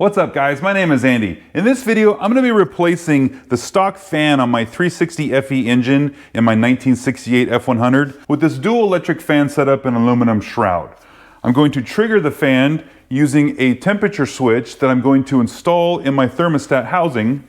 What's up guys, my name is Andy. In this video, I'm gonna be replacing the stock fan on my 360 FE engine in my 1968 F100 with this dual electric fan setup and aluminum shroud. I'm going to trigger the fan using a temperature switch that I'm going to install in my thermostat housing,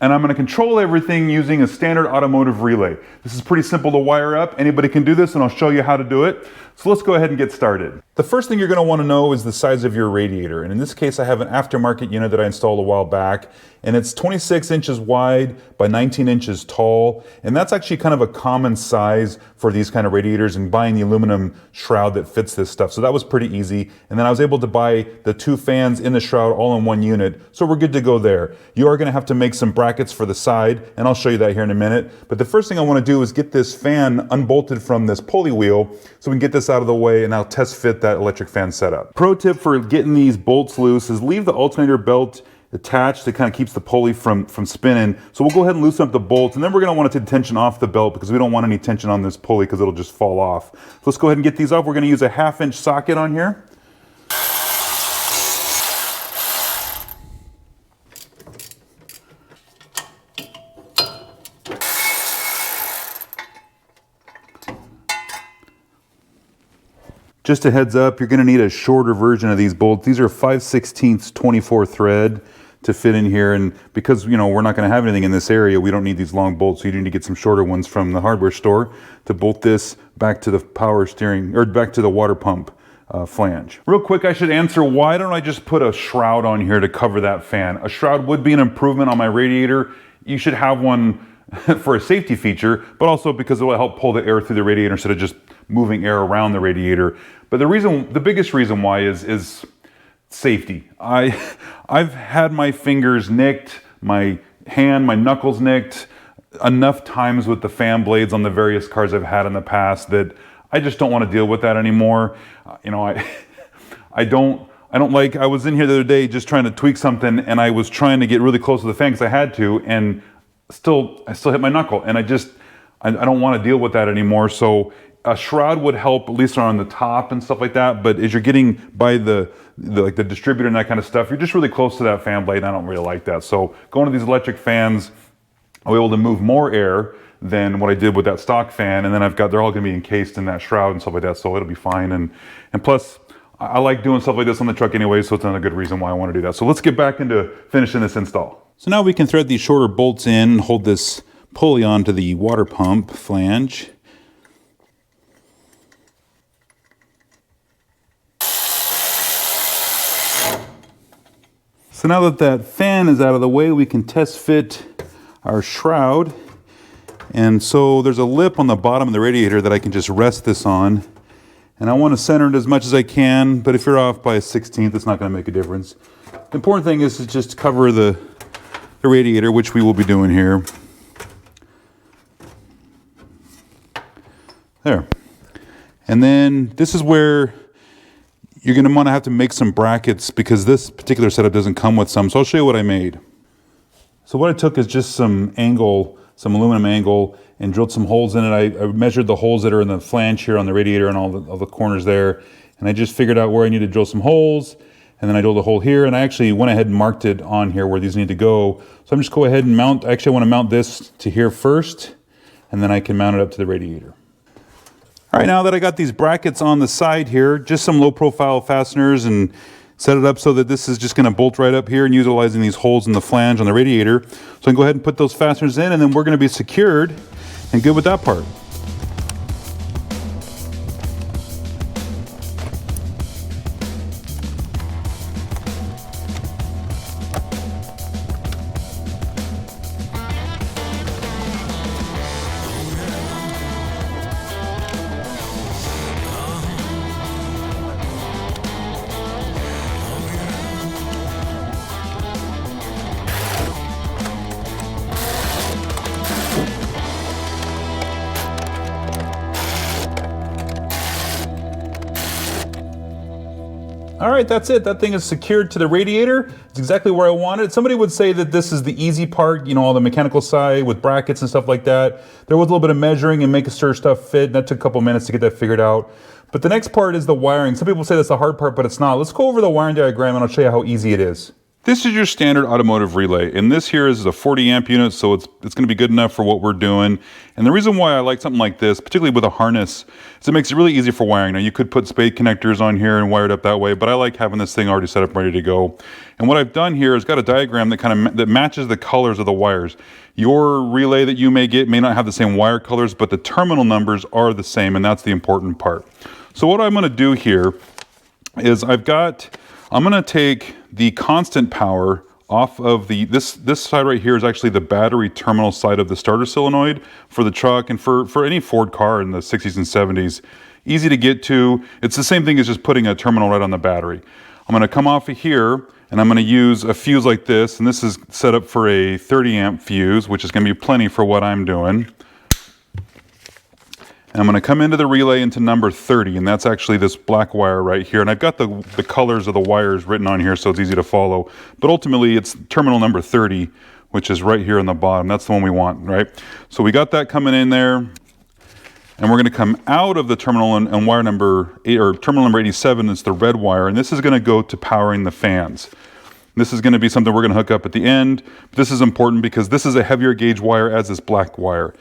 and I'm gonna control everything using a standard automotive relay. This is pretty simple to wire up. Anybody can do this, and I'll show you how to do it. So let's go ahead and get started. The first thing you're gonna wanna know is the size of your radiator. And in this case, I have an aftermarket unit that I installed a while back, and it's 26 inches wide by 19 inches tall. And that's actually kind of a common size for these kind of radiators, and buying the aluminum shroud that fits this stuff. So that was pretty easy. And then I was able to buy the two fans in the shroud all in one unit. So we're good to go there. You are gonna have to make some brackets for the side, and I'll show you that here in a minute. But the first thing I wanna do is get this fan unbolted from this pulley wheel so we can get this out of the way, and I'll test fit that electric fan setup. Pro tip for getting these bolts loose is leave the alternator belt attached. It kind of keeps the pulley from spinning. So we'll go ahead and loosen up the bolts, and then we're gonna want to take tension off the belt because we don't want any tension on this pulley because it'll just fall off. So let's go ahead and get these off. We're gonna use a 1/2 inch socket on here. Just a heads up, you're gonna need a shorter version of these bolts. These are 5/16 24 thread to fit in here, and because we're not gonna have anything in this area, we don't need these long bolts, so you need to get some shorter ones from the hardware store to bolt this back to the power steering, or back to the water pump flange. Real quick, I should answer, why don't I just put a shroud on here to cover that fan? A shroud would be an improvement on my radiator. You should have one for a safety feature, but also because it will help pull the air through the radiator instead of just moving air around the radiator. But the biggest reason why is safety. I've had my fingers nicked, my hand, my knuckles nicked enough times with the fan blades on the various cars I've had in the past that I just don't want to deal with that anymore. I was in here the other day just trying to tweak something, and I was trying to get really close to the fan because I had to, and I still hit my knuckle, and I don't want to deal with that anymore. So a shroud would help, at least on the top and stuff like that. But as you're getting by the distributor and that kind of stuff, you're just really close to that fan blade, and I don't really like that. So going to these electric fans, I'm able to move more air than what I did with that stock fan, and then they're all gonna be encased in that shroud and stuff like that, so it'll be fine. And plus, I like doing stuff like this on the truck anyway, so it's another good reason why I want to do that. So let's get back into finishing this install. So now we can thread these shorter bolts in, hold this pulley onto the water pump flange. So now that fan is out of the way, we can test fit our shroud. And so there's a lip on the bottom of the radiator that I can just rest this on. And I want to center it as much as I can, but if you're off by a 1/16, it's not going to make a difference. The important thing is to just cover the radiator, which we will be doing here. There. And then this is where you're going to want to have to make some brackets because this particular setup doesn't come with some. So I'll show you what I made. So what I took is just some aluminum angle, and drilled some holes in it. I measured the holes that are in the flange here on the radiator and all the corners there. And I just figured out where I need to drill some holes. And then I drilled a hole here, and I actually went ahead and marked it on here where these need to go. So I'm just go ahead and mount, actually I want to mount this to here first, and then I can mount it up to the radiator. All right, now that I got these brackets on the side here, just some low profile fasteners, and set it up so that this is just going to bolt right up here and utilizing these holes in the flange on the radiator. So I can go ahead and put those fasteners in, and then we're going to be secured and good with that part. All right, that's it. That thing is secured to the radiator. It's exactly where I want it. Somebody would say that this is the easy part, all the mechanical side with brackets and stuff like that. There was a little bit of measuring and making sure stuff fit. That took a couple minutes to get that figured out. But the next part is the wiring. Some people say that's the hard part, but it's not. Let's go over the wiring diagram and I'll show you how easy it is. This is your standard automotive relay, and this here is a 40 amp unit, so it's going to be good enough for what we're doing. And the reason why I like something like this, particularly with a harness, is it makes it really easy for wiring. Now you could put spade connectors on here and wire it up that way, but I like having this thing already set up ready to go. And what I've done here is got a diagram that that matches the colors of the wires. Your relay that you may get may not have the same wire colors, but the terminal numbers are the same, and that's the important part. So what I'm going to do here is I'm going to take the constant power off of this side right here is actually the battery terminal side of the starter solenoid for the truck and for any Ford car in the 60s and 70s. Easy to get to. It's the same thing as just putting a terminal right on the battery. I'm going to come off of here and I'm going to use a fuse like this, and this is set up for a 30 amp fuse, which is going to be plenty for what I'm doing. And I'm going to come into the relay into number 30, and that's actually this black wire right here. And I've got the colors of the wires written on here so it's easy to follow. But ultimately it's terminal number 30, which is right here on the bottom. That's the one we want, right? So we got that coming in there. And we're going to come out of the terminal and wire number 8, or terminal number 87 is the red wire. And this is going to go to powering the fans. This is going to be something we're going to hook up at the end. But this is important because this is a heavier gauge wire as this black wire.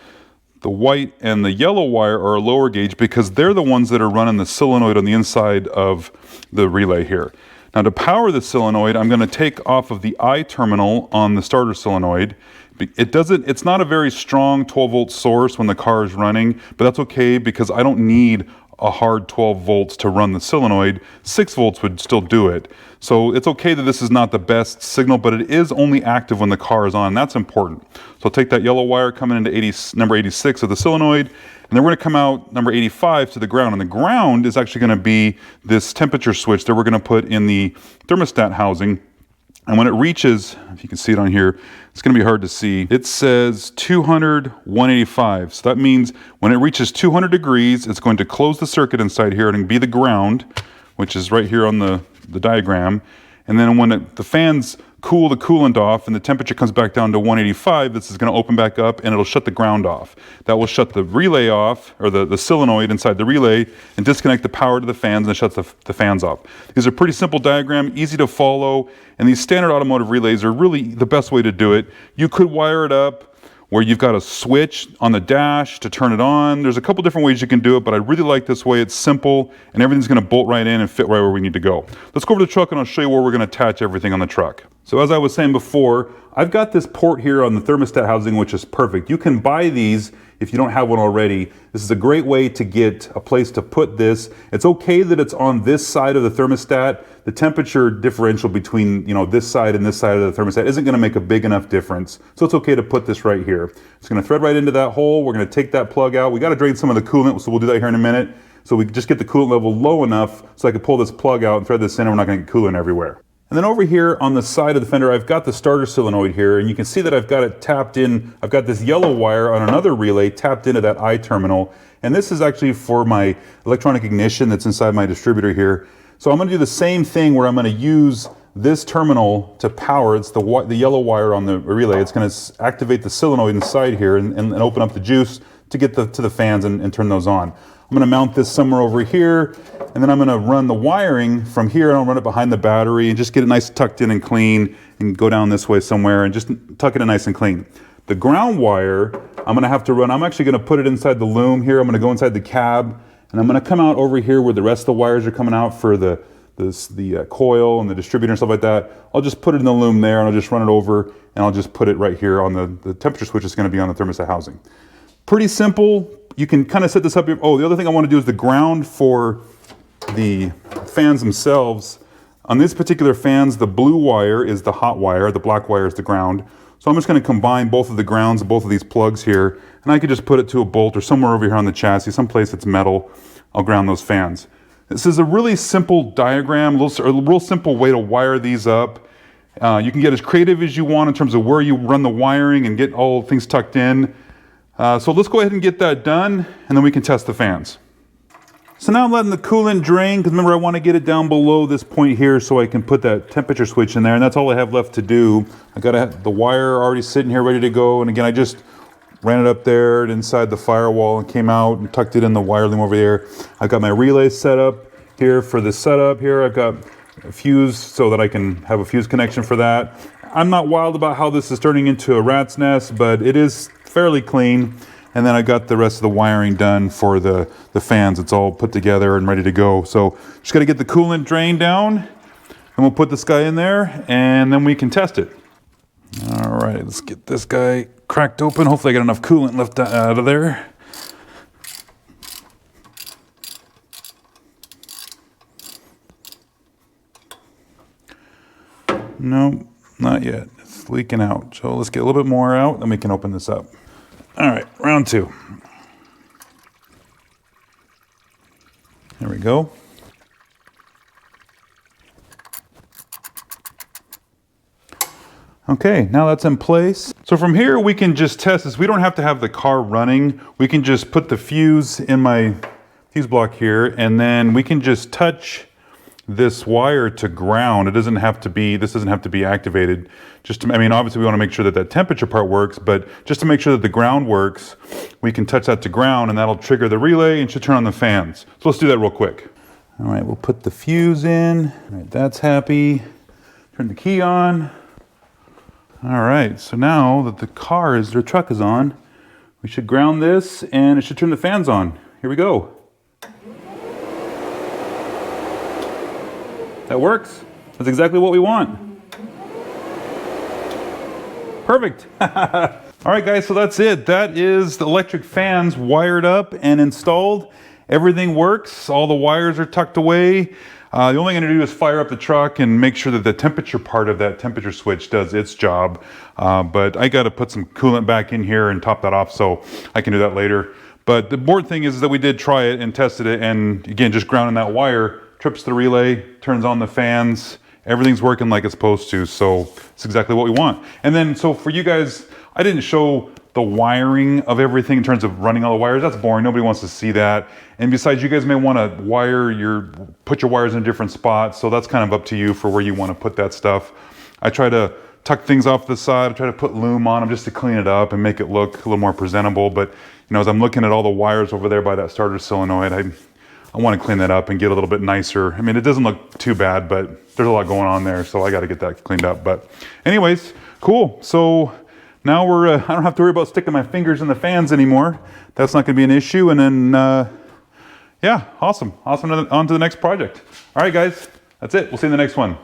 The white and the yellow wire are a lower gauge because they're the ones that are running the solenoid on the inside of the relay here. Now to power the solenoid, I'm going to take off of the I terminal on the starter solenoid. It's not a very strong 12 volt source when the car is running, but that's okay because I don't need a hard 12 volts to run the solenoid. 6 volts would still do it. So it's okay that this is not the best signal, but it is only active when the car is on, and that's important. So I'll take that yellow wire coming into number 86 of the solenoid, and then we're going to come out number 85 to the ground. And the ground is actually going to be this temperature switch that we're going to put in the thermostat housing. And when it reaches, if you can see it on here, it's going to be hard to see. It says 200, 185. So that means when it reaches 200 degrees, it's going to close the circuit inside here and be the ground, which is right here on the diagram. And then when the fans cool the coolant off and the temperature comes back down to 185, this is going to open back up and it'll shut the ground off. That will shut the relay off, or the solenoid inside the relay, and disconnect the power to the fans, and it shuts the fans off. These are pretty simple diagram, easy to follow, and these standard automotive relays are really the best way to do it. You could wire it up where you've got a switch on the dash to turn it on. There's a couple different ways you can do it, but I really like this way. It's simple and everything's going to bolt right in and fit right where we need to go. Let's go over to the truck and I'll show you where we're going to attach everything on the truck. So as I was saying before, I've got this port here on the thermostat housing, which is perfect. You can buy these if you don't have one already. This is a great way to get a place to put this. It's okay that it's on this side of the thermostat. The temperature differential between this side and this side of the thermostat isn't going to make a big enough difference. So it's okay to put this right here. It's going to thread right into that hole. We're going to take that plug out. We got to drain some of the coolant, so we'll do that here in a minute. So we just get the coolant level low enough so I can pull this plug out and thread this in, and we're not going to get coolant everywhere. And then over here on the side of the fender, I've got the starter solenoid here, and you can see that I've got it tapped in. I've got this yellow wire on another relay tapped into that I terminal. And this is actually for my electronic ignition that's inside my distributor here. So I'm going to do the same thing where I'm going to use this terminal to power. It's the yellow wire on the relay. It's going to activate the solenoid inside here and open up the juice to get to the fans and turn those on. I'm going to mount this somewhere over here, and then I'm going to run the wiring from here, and I'll run it behind the battery and just get it nice tucked in and clean, and go down this way somewhere and just tuck it in nice and clean. The ground wire, I'm going to have to run. I'm actually going to put it inside the loom here. I'm going to go inside the cab, and I'm going to come out over here where the rest of the wires are coming out for the coil and the distributor and stuff like that. I'll just put it in the loom there, and I'll just run it over, and I'll just put it right here on the temperature switch that's going to be on the thermostat housing. Pretty simple. You can kind of set this up here. Oh, the other thing I want to do is the ground for the fans themselves. On these particular fans, the blue wire is the hot wire, the black wire is the ground. So I'm just going to combine both of the grounds of both of these plugs here, and I could just put it to a bolt or somewhere over here on the chassis, someplace that's metal. I'll ground those fans. This is a really simple diagram, a real simple way to wire these up. You can get as creative as you want in terms of where you run the wiring and get all things tucked in. So let's go ahead and get that done, and then we can test the fans. So now I'm letting the coolant drain, because remember I want to get it down below this point here so I can put that temperature switch in there, and that's all I have left to do. I got the wire already sitting here ready to go, and again I just ran it up there inside the firewall and came out and tucked it in the wire loom over there. I've got my relay set up here for the setup here. I've got a fuse so that I can have a fuse connection for that. I'm not wild about how this is turning into a rat's nest, but it is fairly clean. And then I got the rest of the wiring done for the fans. It's all put together and ready to go. So just got to get the coolant drain down, and we'll put this guy in there, and then we can test it. All right, let's get this guy cracked open. Hopefully I got enough coolant left out of there. No, not yet. It's leaking out. So let's get a little bit more out, then we can open this up. All right, round two. There we go. Okay, now that's in place. So from here we can just test this. We don't have to have the car running. We can just put the fuse in my fuse block here, and then we can just touch this wire to ground. It doesn't have to be, this doesn't have to be activated. Just to, I mean, obviously we want to make sure that that temperature part works, but just to make sure that the ground works, we can touch that to ground and that'll trigger the relay and should turn on the fans. So let's do that real quick. All right, we'll put the fuse in. All right, that's happy. Turn the key on. All right, so now that the truck is on, we should ground this and it should turn the fans on. Here we go. That works. That's exactly what we want. Perfect. All right, guys, so that's it. That is the electric fans wired up and installed. Everything works. All the wires are tucked away. The only thing I'm gonna do is fire up the truck and make sure that the temperature part of that temperature switch does its job. But I gotta put some coolant back in here and top that off, so I can do that later. But the important thing is that we did try it and tested it, and again, just grounding that wire trips the relay, turns on the fans, everything's working like it's supposed to, so it's exactly what we want. And then, so for you guys, I didn't show the wiring of everything in terms of running all the wires. That's boring, nobody wants to see that. And besides, you guys may want to put your wires in a different spot, so that's kind of up to you for where you want to put that stuff. I try to tuck things off the side, I try to put loom on them just to clean it up and make it look a little more presentable. But you know, as I'm looking at all the wires over there by that starter solenoid, I want to clean that up and get a little bit nicer. I mean, it doesn't look too bad, but there's a lot going on there, so I got to get that cleaned up. But anyways, cool. So now I don't have to worry about sticking my fingers in the fans anymore. That's not going to be an issue. And then, yeah, awesome. On to the next project. All right, guys, that's it. We'll see you in the next one.